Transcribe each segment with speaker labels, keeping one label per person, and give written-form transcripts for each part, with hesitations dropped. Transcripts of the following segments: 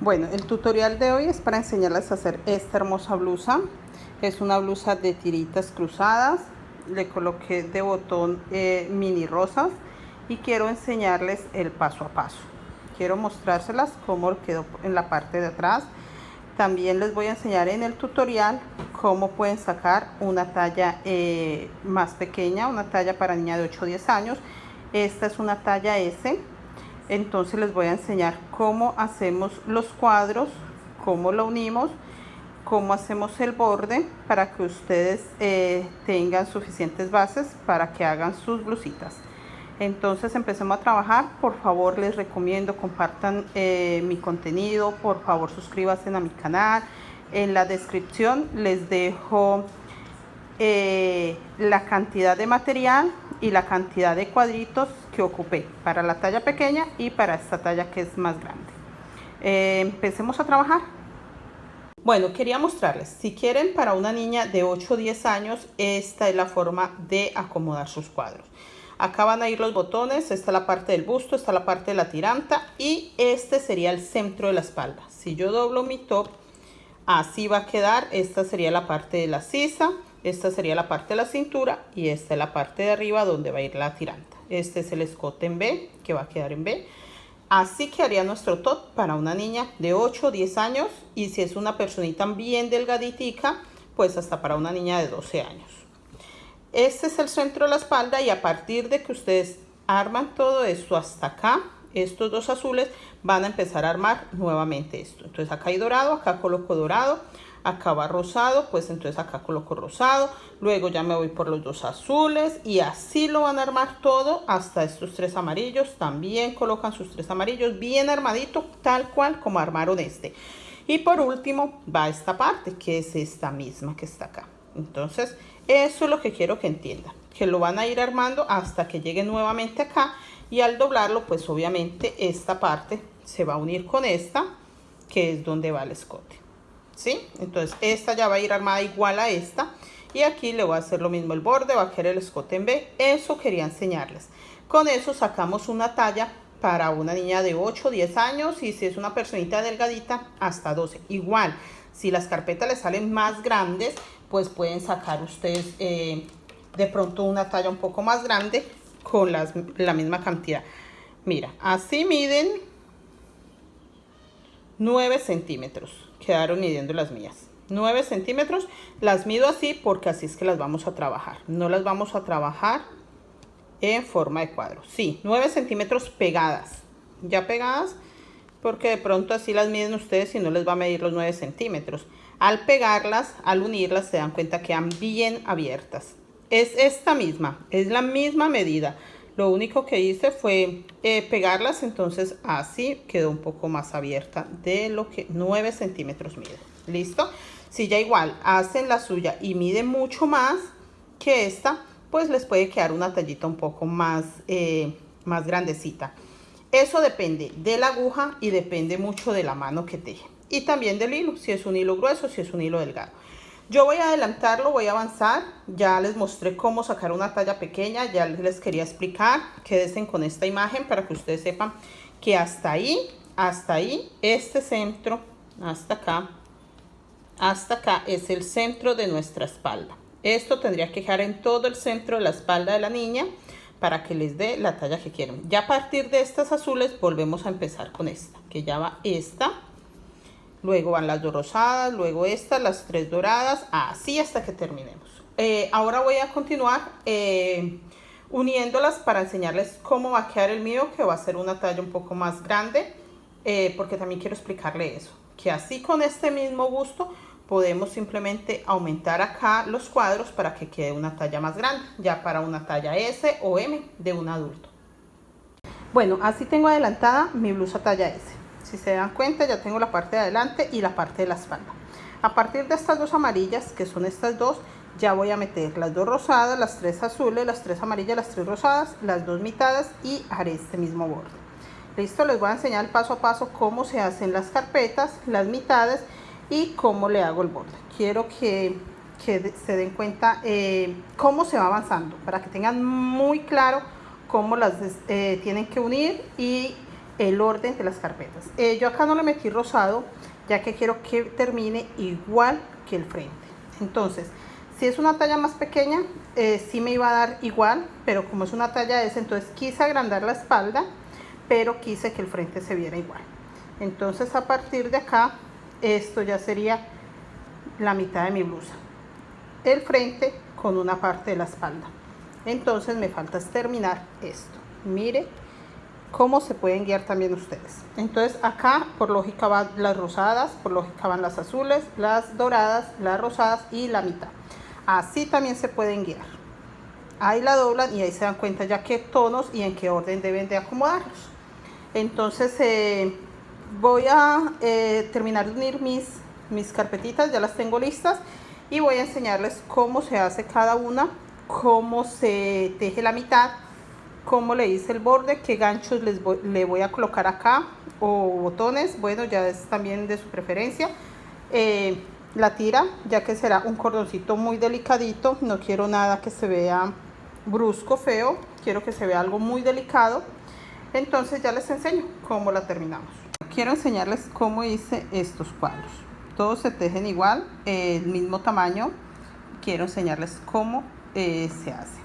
Speaker 1: Bueno, el tutorial de hoy es para enseñarles a hacer esta hermosa blusa. Es una blusa de tiritas cruzadas. Le coloqué de botón mini rosas y quiero enseñarles el paso a paso. Quiero mostrárselas cómo quedó en la parte de atrás. También les voy a enseñar en el tutorial cómo pueden sacar una talla más pequeña, una talla para niña de 8 o 10 años. Esta es una talla S. Entonces les voy a enseñar cómo hacemos los cuadros, cómo lo unimos, cómo hacemos el borde para que ustedes tengan suficientes bases para que hagan sus blusitas. Entonces empecemos a trabajar. Por favor, les recomiendo compartan mi contenido, por favor suscríbanse a mi canal. En la descripción les dejo la cantidad de material y la cantidad de cuadritos que ocupé para la talla pequeña y para esta talla que es más grande. Empecemos a trabajar. Bueno, quería mostrarles, si quieren para una niña de 8 o 10 años, esta es la forma de acomodar sus cuadros. Acá van a ir los botones, esta es la parte del busto, esta es la parte de la tiranta y este sería el centro de la espalda. Si yo doblo mi top, así va a quedar. Esta sería la parte de la sisa, esta sería la parte de la cintura y esta es la parte de arriba donde va a ir la tiranta. Este es el escote en B, que va a quedar en B. Así quedaría nuestro top para una niña de 8 o 10 años, y si es una personita bien delgaditica, pues hasta para una niña de 12 años. Este es el centro de la espalda, y a partir de que ustedes arman todo esto hasta acá, estos dos azules, van a empezar a armar nuevamente esto. Entonces acá hay dorado, acá coloco dorado, acá va rosado, pues entonces acá coloco rosado, luego ya me voy por los dos azules y así lo van a armar todo hasta estos tres amarillos. También colocan sus tres amarillos bien armadito, tal cual como armaron este. Y por último va esta parte, que es esta misma que está acá. Entonces eso es lo que quiero que entiendan, que lo van a ir armando hasta que llegue nuevamente acá, y al doblarlo pues obviamente esta parte se va a unir con esta, que es donde va el escote, ¿sí? Entonces esta ya va a ir armada igual a esta, y aquí le voy a hacer lo mismo, el borde va a quedar el escote en B. Eso quería enseñarles. Con eso sacamos una talla para una niña de 8 o 10 años, y si es una personita delgadita hasta 12. Igual, si las carpetas les salen más grandes, pues pueden sacar ustedes de pronto una talla un poco más grande con la misma cantidad. Mira, así miden 9 centímetros. Quedaron midiendo las mías. 9 centímetros. Las mido así porque así es que las vamos a trabajar. No las vamos a trabajar en forma de cuadro. Sí, 9 centímetros pegadas. Ya pegadas, porque de pronto así las miden ustedes y no les va a medir los 9 centímetros. Al pegarlas, al unirlas, se dan cuenta que quedan bien abiertas. Es esta misma, es la misma medida. Lo único que hice fue pegarlas, entonces así quedó un poco más abierta de lo que 9 centímetros mide. ¿Listo? Si ya igual hacen la suya y mide mucho más que esta, pues les puede quedar una tallita un poco más, más grandecita. Eso depende de la aguja y depende mucho de la mano que teje. Y también del hilo, si es un hilo grueso, si es un hilo delgado. Yo voy a adelantarlo, voy a avanzar. Ya les mostré cómo sacar una talla pequeña, ya les quería explicar. Quédense con esta imagen para que ustedes sepan que hasta ahí, este centro, hasta acá es el centro de nuestra espalda. Esto tendría que quedar en todo el centro de la espalda de la niña para que les dé la talla que quieren. Ya a partir de estas azules volvemos a empezar con esta, que ya va esta. Luego van las dos rosadas, luego estas, las tres doradas, así hasta que terminemos. Ahora voy a continuar uniéndolas para enseñarles cómo va a quedar el mío, que va a ser una talla un poco más grande, porque también quiero explicarle eso, que así con este mismo busto podemos simplemente aumentar acá los cuadros para que quede una talla más grande, ya para una talla S o M de un adulto. Bueno, así tengo adelantada mi blusa talla S. Si se dan cuenta, ya tengo la parte de adelante y la parte de la espalda. A partir de estas dos amarillas, que son estas dos, ya voy a meter las dos rosadas, las tres azules, las tres amarillas, las tres rosadas, las dos mitades, y haré este mismo borde. Listo, les voy a enseñar paso a paso cómo se hacen las carpetas, las mitades y cómo le hago el borde. Quiero que se den cuenta cómo se va avanzando, para que tengan muy claro cómo las tienen que unir y el orden de las carpetas. Yo acá no le metí rosado, ya que quiero que termine igual que el frente. Entonces, si es una talla más pequeña, sí me iba a dar igual, pero como es una talla S, entonces quise agrandar la espalda, pero quise que el frente se viera igual. Entonces, a partir de acá, esto ya sería la mitad de mi blusa. El frente con una parte de la espalda. Entonces, me falta terminar esto. Mire cómo se pueden guiar también ustedes. Entonces, acá por lógica van las rosadas, por lógica van las azules, las doradas, las rosadas y la mitad. Así también se pueden guiar. Ahí la doblan y ahí se dan cuenta ya qué tonos y en qué orden deben de acomodarlos. Entonces voy a terminar de unir mis carpetitas, ya las tengo listas, y voy a enseñarles cómo se hace cada una, cómo se teje la mitad, cómo le hice el borde, qué ganchos le voy a colocar acá o botones. Bueno, ya es también de su preferencia. La tira, ya que será un cordoncito muy delicadito, no quiero nada que se vea brusco, feo, quiero que se vea algo muy delicado. Entonces ya les enseño cómo la terminamos. Quiero enseñarles cómo hice estos cuadros. Todos se tejen igual, el mismo tamaño. Quiero enseñarles cómo se hace.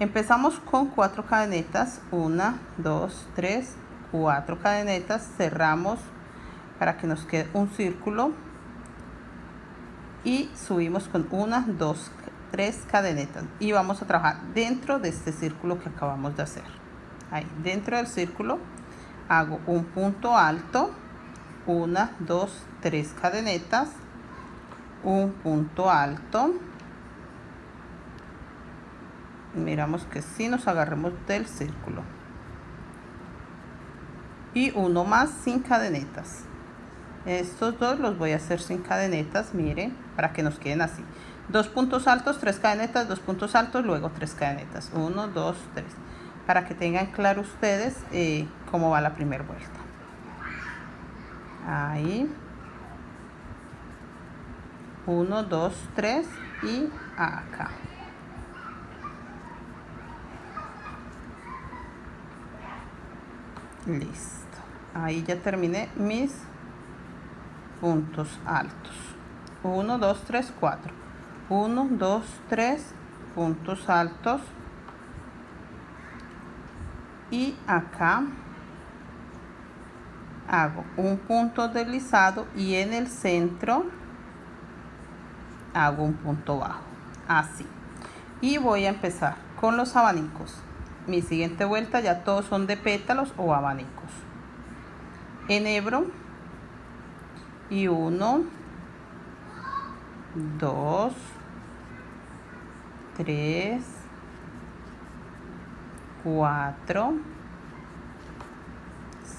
Speaker 1: Empezamos con 4 cadenetas, 1, 2, 3, 4 cadenetas, cerramos para que nos quede un círculo y subimos con 1, 2, 3 cadenetas y vamos a trabajar dentro de este círculo que acabamos de hacer. Ahí, dentro del círculo hago un punto alto, 1, 2, 3 cadenetas, un punto alto. Miramos que sí nos agarremos del círculo y uno más sin cadenetas. Estos dos los voy a hacer sin cadenetas, miren, para que nos queden así: 2 puntos altos, 3 cadenetas, 2 puntos altos, luego 3 cadenetas, 1, 2, 3, para que tengan claro ustedes cómo va la primera vuelta. Ahí, 1, 2, 3 y acá. Listo, ahí ya terminé mis puntos altos. 1, 2, 3, 4. 1, 2, 3 puntos altos. Y acá hago un punto deslizado y en el centro hago un punto bajo, así. Y voy a empezar con los abanicos. Mi siguiente vuelta ya todos son de pétalos o abanicos. Enhebro y 1, 2, 3, 4,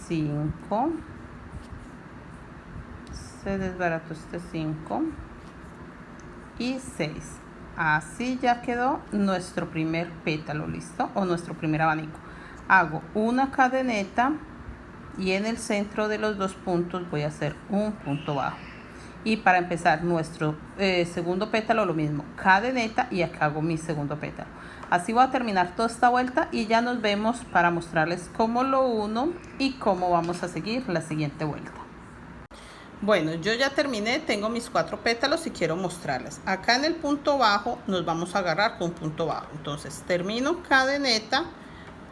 Speaker 1: 5, se desbarató este 5 y 6. Así ya quedó nuestro primer pétalo, listo, o nuestro primer abanico. Hago una cadeneta y en el centro de los 2 puntos voy a hacer un punto bajo. Y para empezar nuestro segundo pétalo, lo mismo, cadeneta, y acá hago mi segundo pétalo. Así voy a terminar toda esta vuelta y ya nos vemos para mostrarles cómo lo uno y cómo vamos a seguir la siguiente vuelta. Bueno, yo ya terminé, tengo mis 4 pétalos y quiero mostrarles. Acá en el punto bajo nos vamos a agarrar con punto bajo. Entonces termino cadeneta,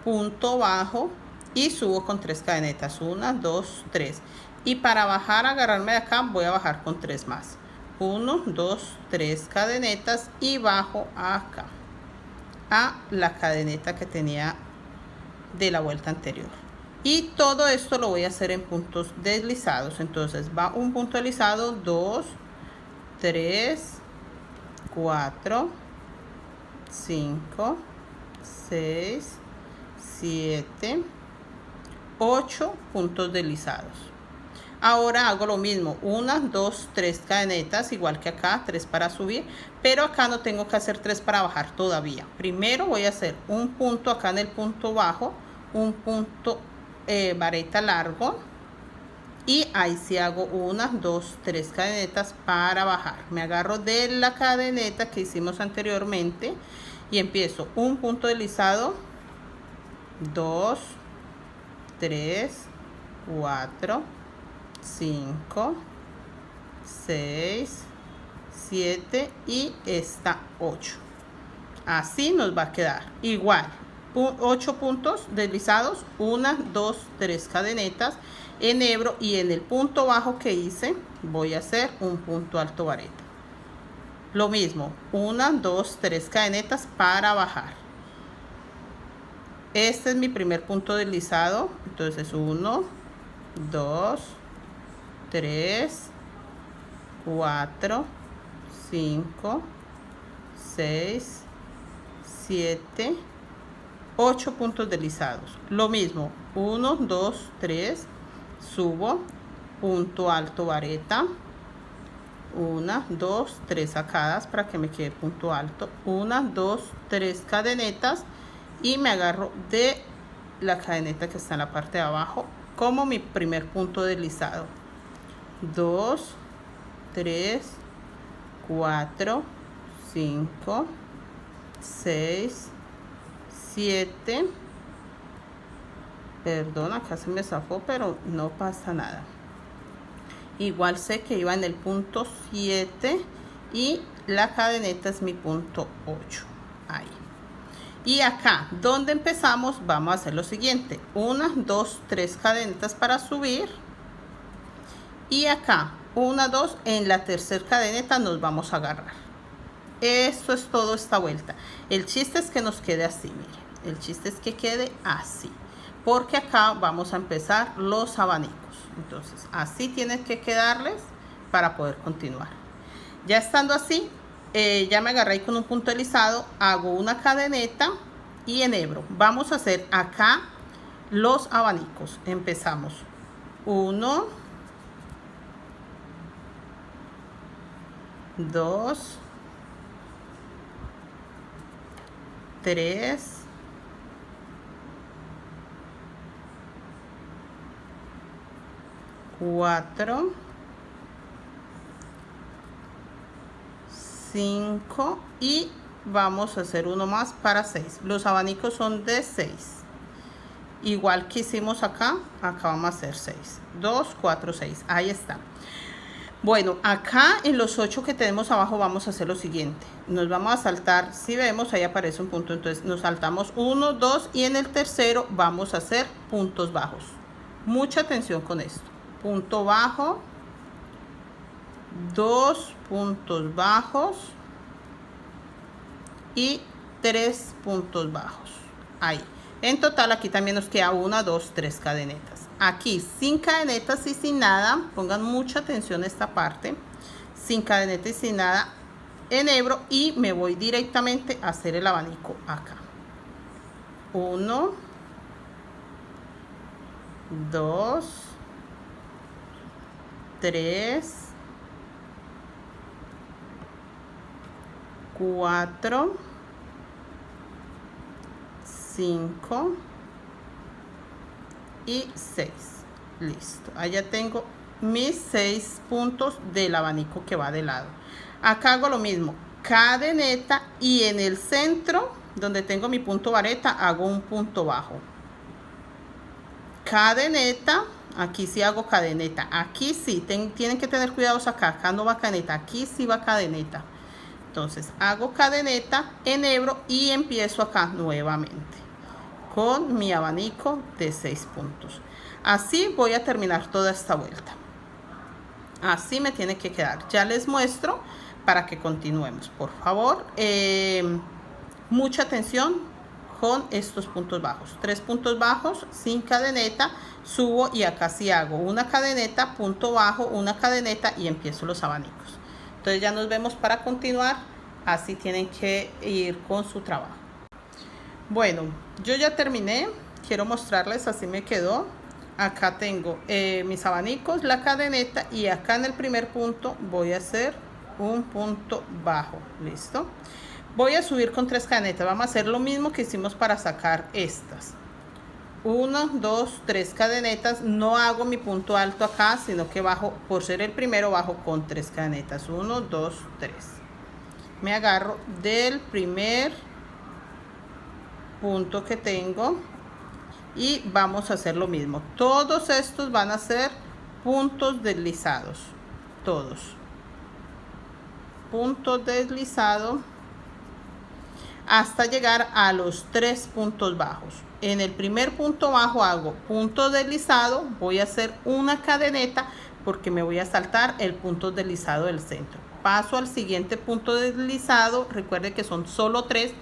Speaker 1: punto bajo y subo con 3 cadenetas. 1, 2, 3. Y para bajar, agarrarme de acá, voy a bajar con 3 más. 1, 2, 3 cadenetas y bajo acá a la cadeneta que tenía de la vuelta anterior. Y todo esto lo voy a hacer en puntos deslizados. Entonces va un punto deslizado, 2, 3, 4, 5, 6, 7, 8 puntos deslizados. Ahora hago lo mismo, 1, 2, 3 cadenetas, igual que acá, 3 para subir, pero acá no tengo que hacer 3 para bajar todavía. Primero voy a hacer un punto acá en el punto bajo, un punto vareta largo, y ahí sí hago 1, 2, 3 cadenetas para bajar. Me agarro de la cadeneta que hicimos anteriormente y empiezo un punto deslizado, 2, 3, 4, 5, 6, 7 y esta 8. Así nos va a quedar igual. 8 puntos deslizados, 1, 2, 3 cadenetas, enhebro y en el punto bajo que hice voy a hacer un punto alto vareta. Lo mismo, 1, 2, 3 cadenetas para bajar. Este es mi primer punto deslizado, entonces 1, 2, 3, 4, 5, 6, 7, 8 puntos deslizados. Lo mismo, 1, 2, 3, subo, punto alto vareta, 1, 2, 3 sacadas para que me quede punto alto, 1, 2, 3 cadenetas y me agarro de la cadeneta que está en la parte de abajo como mi primer punto deslizado. 2, 3, 4, 5, 6, 7, perdón, acá se me zafó, pero no pasa nada. Igual sé que iba en el punto 7 y la cadeneta es mi punto 8. Ahí. Y acá, donde empezamos, vamos a hacer lo siguiente. 1, 2, 3 cadenetas para subir. Y acá, 1, 2, en la tercera cadeneta nos vamos a agarrar. Esto es todo esta vuelta. El chiste es que nos quede así, miren. El chiste es que quede así. Porque acá vamos a empezar los abanicos. Entonces, así tienen que quedarles para poder continuar. Ya estando así, ya me agarré con un punto deslizado, hago una cadeneta y enhebro. Vamos a hacer acá los abanicos. Empezamos. 1, 2, 3, 4, 5 y vamos a hacer uno más para 6. Los abanicos son de 6. Igual que hicimos acá, acá vamos a hacer 6. 2, 4, 6. Ahí está. Bueno, acá en los 8 que tenemos abajo vamos a hacer lo siguiente. Nos vamos a saltar, si vemos ahí aparece un punto, entonces nos saltamos 1, 2 y en el tercero vamos a hacer puntos bajos. Mucha atención con esto. Punto bajo, 2 puntos bajos y 3 puntos bajos. Ahí. En total aquí también nos queda 1, 2, 3 cadenetas. Aquí sin cadenetas y sin nada, pongan mucha atención a esta parte, sin cadeneta y sin nada, enhebro y me voy directamente a hacer el abanico acá. 1, 2, 3, 4, 5 y 6. Listo, allá tengo mis 6 puntos del abanico que va de lado. Acá hago lo mismo, cadeneta y en el centro donde tengo mi punto vareta hago un punto bajo, cadeneta. Aquí sí hago cadeneta, aquí sí tienen que tener cuidados acá no va cadeneta, aquí sí va cadeneta. Entonces hago cadeneta, enhebro y empiezo acá nuevamente con mi abanico de 6 puntos. Así voy a terminar toda esta vuelta. Así me tiene que quedar. Ya les muestro para que continuemos. Por favor, mucha atención con estos puntos bajos. 3 puntos bajos sin cadeneta, subo y acá sí hago una cadeneta, punto bajo, una cadeneta y empiezo los abanicos. Entonces ya nos vemos para continuar. Así tienen que ir con su trabajo. Bueno, yo ya terminé. Quiero mostrarles, así me quedó. Acá tengo mis abanicos, la cadeneta y acá en el primer punto voy a hacer un punto bajo. Listo. Voy a subir con 3 cadenetas. Vamos a hacer lo mismo que hicimos para sacar estas. 1, 2, 3 cadenetas. No hago mi punto alto acá, sino que bajo, por ser el primero, bajo con 3 cadenetas. 1, 2, 3. Me agarro del primer punto que tengo y vamos a hacer lo mismo. Todos estos van a ser puntos deslizados, todos puntos deslizados hasta llegar a los 3 puntos bajos. En el primer punto bajo hago punto deslizado, voy a hacer una cadeneta porque me voy a saltar el punto deslizado del centro. Paso al siguiente punto deslizado, recuerde que son solo 3,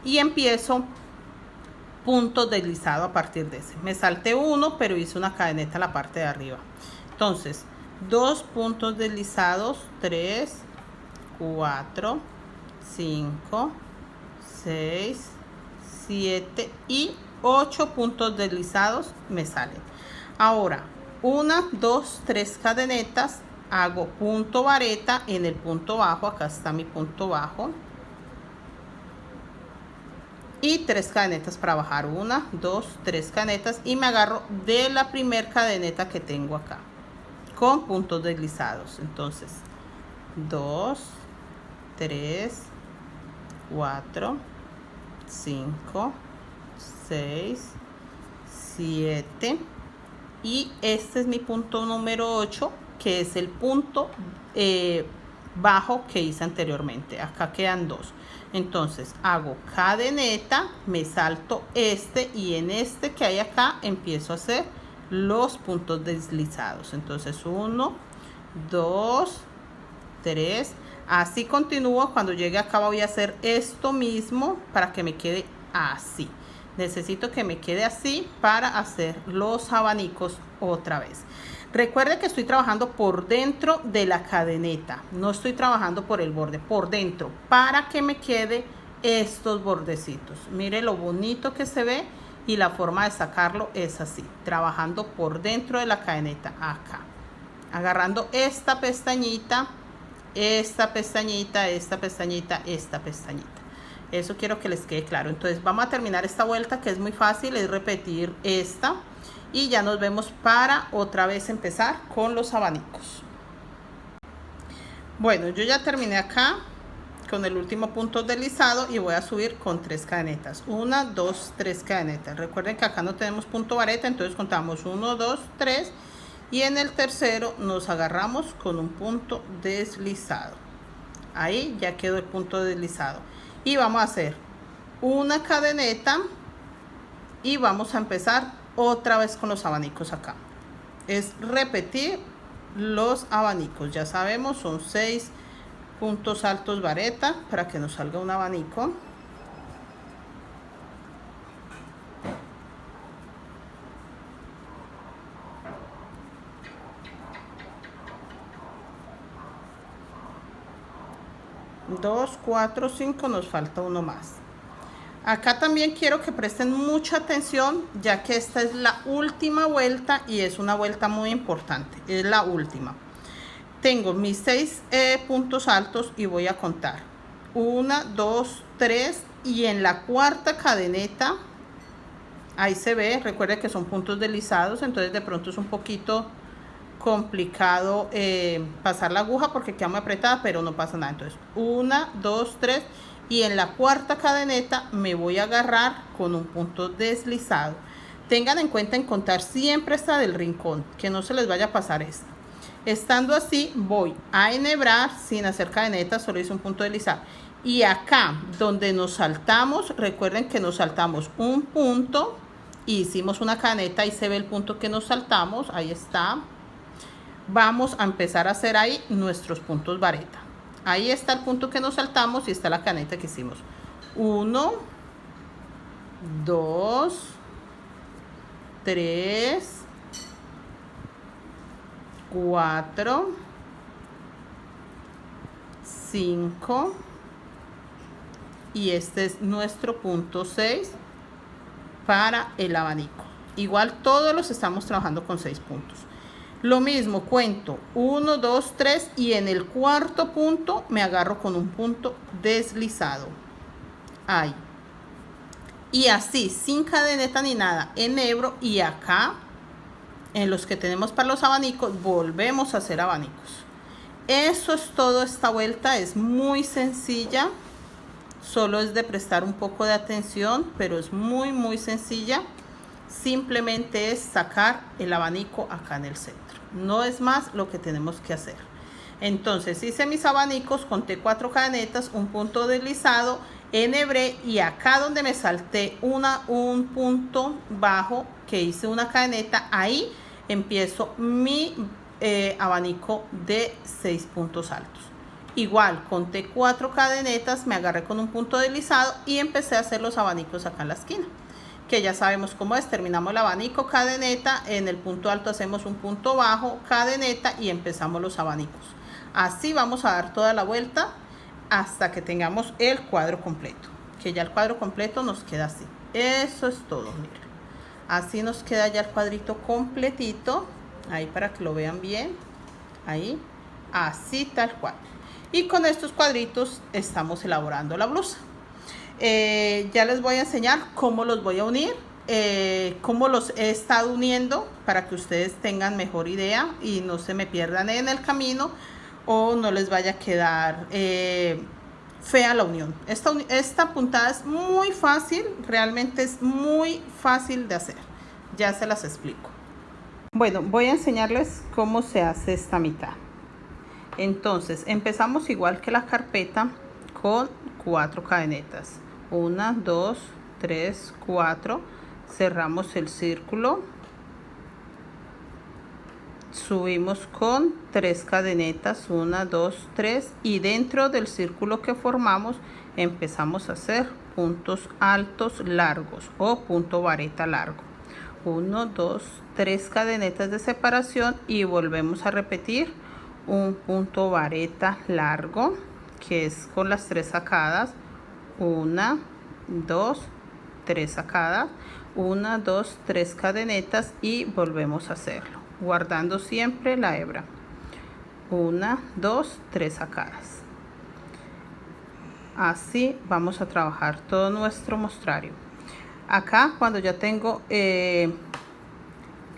Speaker 1: y empiezo punto deslizado a partir de ese. Me salté uno, pero hice una cadeneta en la parte de arriba. Entonces, 2 puntos deslizados, 3, 4, 5, 6, 7 y 8 puntos deslizados me salen. Ahora, 1, 2, 3 cadenetas, hago punto vareta en el punto bajo, acá está mi punto bajo, y 3 cadenetas para bajar, 1, 2, 3 cadenetas, y me agarro de la primer cadeneta que tengo acá con puntos deslizados. Entonces 2, 3, 4, 5, 6, 7 y este es mi punto número 8, que es el punto bajo que hice anteriormente. Acá quedan 2. Entonces hago cadeneta, me salto este, y en este que hay acá empiezo a hacer los puntos deslizados. Entonces 1, 2, 3, así continúo. Cuando llegue acá voy a hacer esto mismo para que me quede así. Necesito que me quede así para hacer los abanicos otra vez. Recuerde que estoy trabajando por dentro de la cadeneta, no estoy trabajando por el borde, por dentro, para que me quede estos bordecitos. Mire lo bonito que se ve, y la forma de sacarlo es así, trabajando por dentro de la cadeneta, acá, agarrando esta pestañita, esta pestañita, esta pestañita, esta pestañita. Eso quiero que les quede claro. Entonces vamos a terminar esta vuelta, que es muy fácil, es repetir esta, y ya nos vemos para otra vez empezar con los abanicos. Bueno, yo ya terminé acá con el último punto deslizado y voy a subir con 3 cadenetas, 1, 2, 3 cadenetas. Recuerden que acá no tenemos punto vareta, entonces contamos 1, 2, 3, y en el tercero nos agarramos con un punto deslizado. Ahí ya quedó el punto deslizado, y vamos a hacer una cadeneta y vamos a empezar otra vez con los abanicos. Acá es repetir los abanicos, ya sabemos, son 6 puntos altos vareta para que nos salga un abanico. Dos, 4, 5, nos falta uno más. Acá también quiero que presten mucha atención, ya que esta es la última vuelta y es una vuelta muy importante, es la última. Tengo mis 6 puntos altos y voy a contar 1, 2, 3, y en la cuarta cadeneta, ahí se ve, recuerden que son puntos deslizados, entonces de pronto es un poquito complicado pasar la aguja porque queda muy apretada, pero no pasa nada. Entonces 1, 2, 3, y en la cuarta cadeneta me voy a agarrar con un punto deslizado. Tengan en cuenta en contar siempre esta del rincón, que no se les vaya a pasar esta. Estando así, voy a enhebrar sin hacer cadeneta, solo hice un punto deslizado. Y acá donde nos saltamos, recuerden que nos saltamos un punto, hicimos una cadeneta y se ve el punto que nos saltamos, ahí está. Vamos a empezar a hacer ahí nuestros puntos vareta. Ahí está el punto que nos saltamos y está la cadeneta que hicimos. 1, 2, 3, 4, 5, y este es nuestro punto 6 para el abanico. Igual todos los estamos trabajando con 6 puntos. Lo mismo, cuento 1, 2, 3, y en el cuarto punto me agarro con un punto deslizado. Ahí. Y así, sin cadeneta ni nada, enhebro, y acá, en los que tenemos para los abanicos, volvemos a hacer abanicos. Eso es todo. Esta vuelta es muy sencilla, solo es de prestar un poco de atención, pero es muy sencilla. simplemente es sacar el abanico acá en el centro. No es más lo que tenemos que hacer. Entonces hice mis abanicos, conté 4 cadenetas, un punto deslizado, enhebré y acá donde me salté un punto bajo que hice una cadeneta, ahí empiezo mi abanico de 6 puntos altos. Igual conté 4 cadenetas, me agarré con un punto deslizado y empecé a hacer los abanicos acá en la esquina, que ya sabemos cómo es. Terminamos el abanico, cadeneta, en el punto alto hacemos un punto bajo, cadeneta y empezamos los abanicos. Así vamos a dar toda la vuelta hasta que tengamos el cuadro completo, que ya el cuadro completo nos queda así. Eso es todo, miren. Así nos queda ya el cuadrito completito, ahí para que lo vean bien, ahí, así tal cual. Y con estos cuadritos estamos elaborando la blusa. Ya les voy a enseñar cómo los voy a unir, cómo los he estado uniendo para que ustedes tengan mejor idea y no se me pierdan en el camino o no les vaya a quedar fea la unión. Esta puntada es muy fácil, realmente es muy fácil de hacer. Ya se las explico. Bueno, voy a enseñarles cómo se hace esta mitad. Entonces empezamos igual que la carpeta con 4 cadenetas. 1, 2, 3, 4. Cerramos el círculo. Subimos con 3 cadenetas, 1, 2, 3, y dentro del círculo que formamos empezamos a hacer puntos altos largos o punto vareta largo. 1, 2, 3 cadenetas de separación y volvemos a repetir un punto vareta largo, que es con las 3 sacadas. 1, 2, 3 sacadas, 1, 2, 3 cadenetas y volvemos a hacerlo, guardando siempre la hebra. 1, 2, 3 sacadas. Así vamos a trabajar todo nuestro mostrario. Acá cuando ya tengo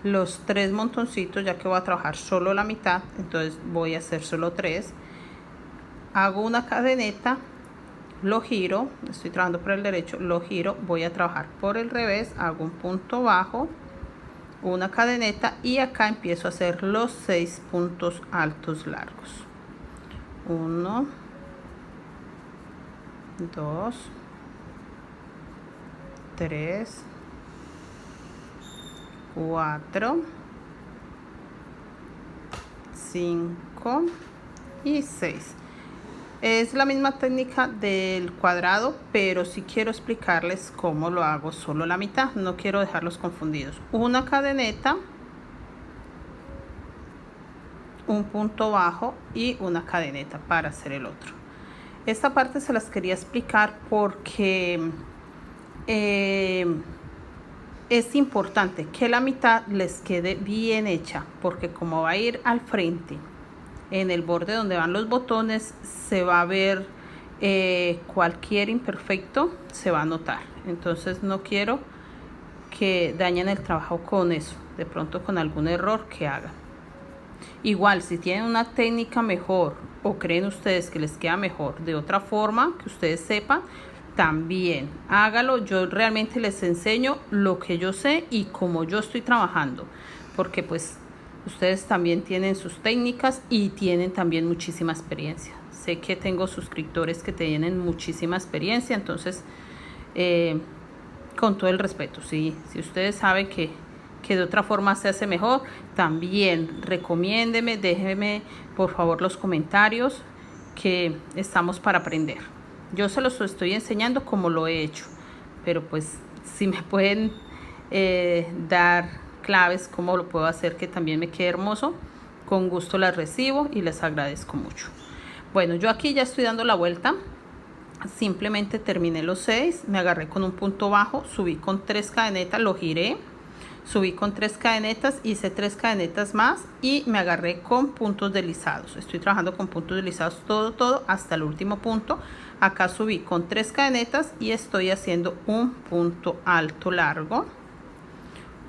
Speaker 1: los 3 montoncitos, ya que voy a trabajar solo la mitad, entonces voy a hacer solo 3. Hago una cadeneta, lo giro, estoy trabajando por el derecho, lo giro, voy a trabajar por el revés, hago un punto bajo, una cadeneta y acá empiezo a hacer los 6 puntos altos largos. 1, 2, 3, 4, 5 y 6. Es la misma técnica del cuadrado, pero sí quiero explicarles cómo lo hago solo la mitad. No quiero dejarlos confundidos. Una cadeneta, un punto bajo y una cadeneta para hacer el otro. Esta parte se las quería explicar porque es importante que la mitad les quede bien hecha, porque como va a ir al frente, en el borde donde van los botones, se va a ver cualquier imperfecto, se va a notar. Entonces no quiero que dañen el trabajo con eso, de pronto con algún error que hagan. Igual, si tienen una técnica mejor o creen ustedes que les queda mejor de otra forma, que ustedes sepan, también hágalo. Yo realmente les enseño lo que yo sé y cómo yo estoy trabajando, porque pues ustedes también tienen sus técnicas y tienen también muchísima experiencia. Sé que tengo suscriptores que tienen muchísima experiencia, entonces con todo el respeto, si ustedes saben que de otra forma se hace mejor, también recomiéndeme, déjenme por favor los comentarios, que estamos para aprender. Yo se los estoy enseñando como lo he hecho, pero pues si me pueden dar claves cómo lo puedo hacer que también me quede hermoso, con gusto las recibo y les agradezco mucho. Bueno, yo aquí ya estoy dando la vuelta, simplemente terminé los 6, me agarré con un punto bajo, subí con 3 cadenetas, lo giré, subí con 3 cadenetas, hice 3 cadenetas más y me agarré con puntos deslizados. Estoy trabajando con puntos deslizados todo hasta el último punto. Acá subí con 3 cadenetas y estoy haciendo un punto alto largo.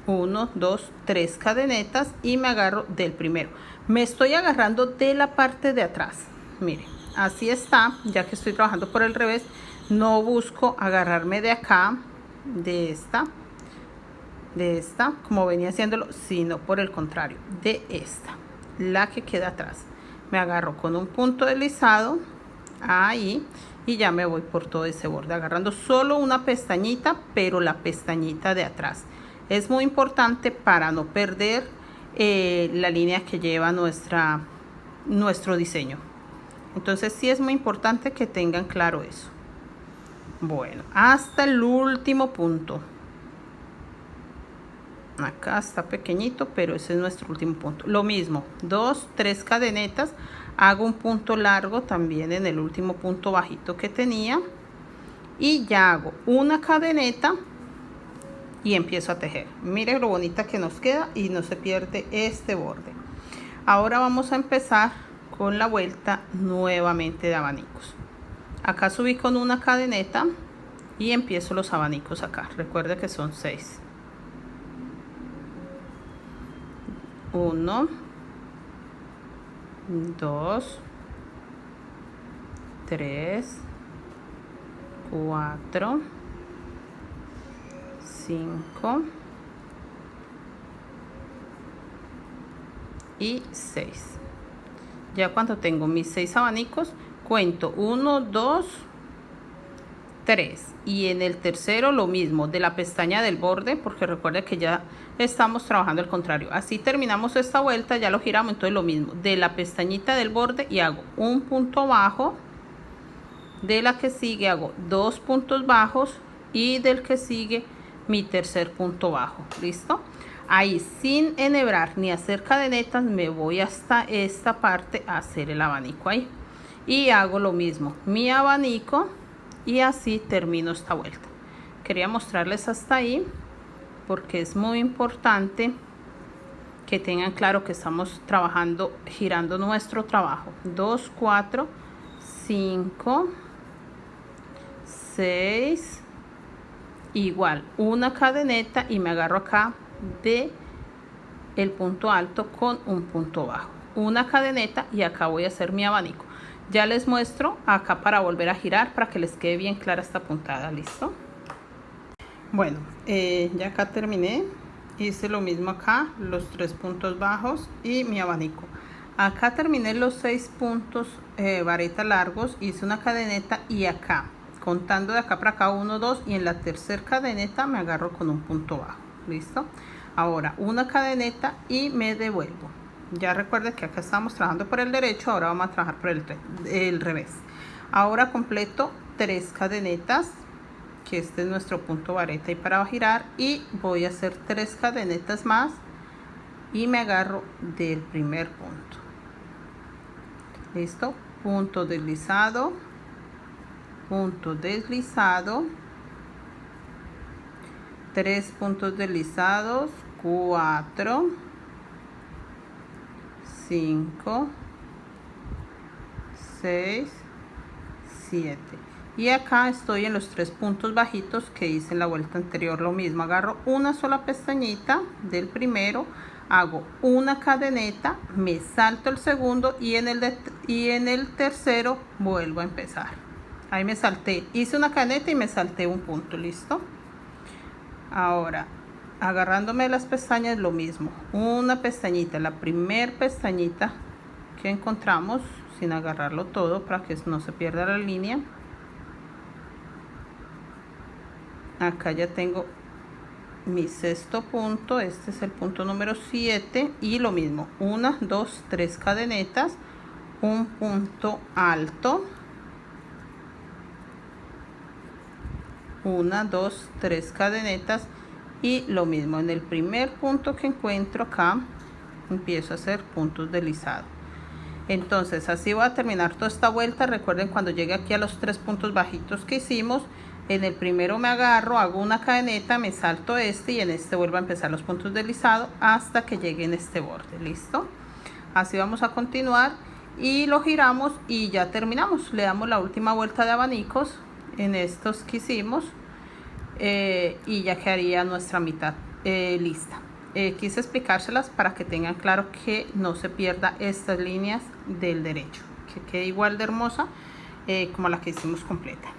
Speaker 1: 1, 2, 3 cadenetas y me agarro del primero. Me estoy agarrando de la parte de atrás. Miren, así está, ya que estoy trabajando por el revés. No busco agarrarme de acá, de esta, de esta, como venía haciéndolo, sino por el contrario, de esta, la que queda atrás. Me agarro con un punto deslizado ahí y ya me voy por todo ese borde, agarrando solo una pestañita, pero la pestañita de atrás. Es muy importante para no perder la línea que lleva nuestro diseño. Entonces sí es muy importante que tengan claro eso. Bueno, hasta el último punto. Acá está pequeñito, pero ese es nuestro último punto. Lo mismo, 2, 3 cadenetas. Hago un punto largo también en el último punto bajito que tenía. Y ya hago una cadeneta y empiezo a tejer. Miren lo bonita que nos queda y no se pierde este borde. Ahora vamos a empezar con la vuelta nuevamente de abanicos. Acá subí con una cadeneta y empiezo los abanicos acá. Recuerde que son 6. 1, 2, 3, 4, 5 y 6. Ya cuando tengo mis 6 abanicos, cuento 1, 2, 3 y en el tercero lo mismo, de la pestaña del borde, porque recuerda que ya estamos trabajando el contrario. Así terminamos esta vuelta, ya lo giramos, entonces lo mismo, de la pestañita del borde y hago un punto bajo, de la que sigue hago 2 puntos bajos y del que sigue mi tercer punto bajo. ¿Listo? Ahí sin enhebrar ni hacer cadenetas me voy hasta esta parte a hacer el abanico ahí y hago lo mismo, mi abanico, y así termino esta vuelta. Quería mostrarles hasta ahí porque es muy importante que tengan claro que estamos trabajando, girando nuestro trabajo. 2, 4, 5, 6, igual una cadeneta y me agarro acá de el punto alto con un punto bajo, una cadeneta y acá voy a hacer mi abanico. Ya les muestro acá para volver a girar para que les quede bien clara esta puntada. ¿Listo? Bueno, ya acá terminé. Hice lo mismo acá, los 3 puntos bajos y mi abanico. Acá terminé los 6 puntos vareta largos, hice una cadeneta y acá, contando de acá para acá, 1, 2 y en la tercera cadeneta me agarro con un punto bajo. ¿Listo? Ahora una cadeneta y me devuelvo. Ya recuerden que acá estamos trabajando por el derecho, ahora vamos a trabajar por el revés. Ahora completo 3 cadenetas, que este es nuestro punto vareta y para girar, y voy a hacer 3 cadenetas más y me agarro del primer punto. ¿Listo? Punto deslizado, punto deslizado, 3 puntos deslizados, 4, 5, 6, 7 y acá estoy en los 3 puntos bajitos que hice en la vuelta anterior. Lo mismo, agarro una sola pestañita del primero, hago una cadeneta, me salto el segundo y en el tercero vuelvo a empezar. Ahí me salté, hice una cadeneta y me salté un punto. ¿Listo? Ahora agarrándome de las pestañas lo mismo, una pestañita, la primer pestañita que encontramos sin agarrarlo todo para que no se pierda la línea. Acá ya tengo mi sexto punto, este es el punto número 7 y lo mismo, 1, 2, 3 cadenetas, un punto alto, 1, 2, 3 cadenetas y lo mismo en el primer punto que encuentro acá empiezo a hacer puntos deslizados. Entonces así voy a terminar toda esta vuelta. Recuerden, cuando llegue aquí a los 3 puntos bajitos que hicimos, en el primero me agarro, hago una cadeneta, me salto este y en este vuelvo a empezar los puntos deslizados hasta que llegue en este borde. ¿Listo? Así vamos a continuar y lo giramos y ya terminamos. Le damos la última vuelta de abanicos en estos que hicimos y ya quedaría nuestra mitad lista. Quise explicárselas para que tengan claro que no se pierda estas líneas del derecho, que quede igual de hermosa como la que hicimos completa.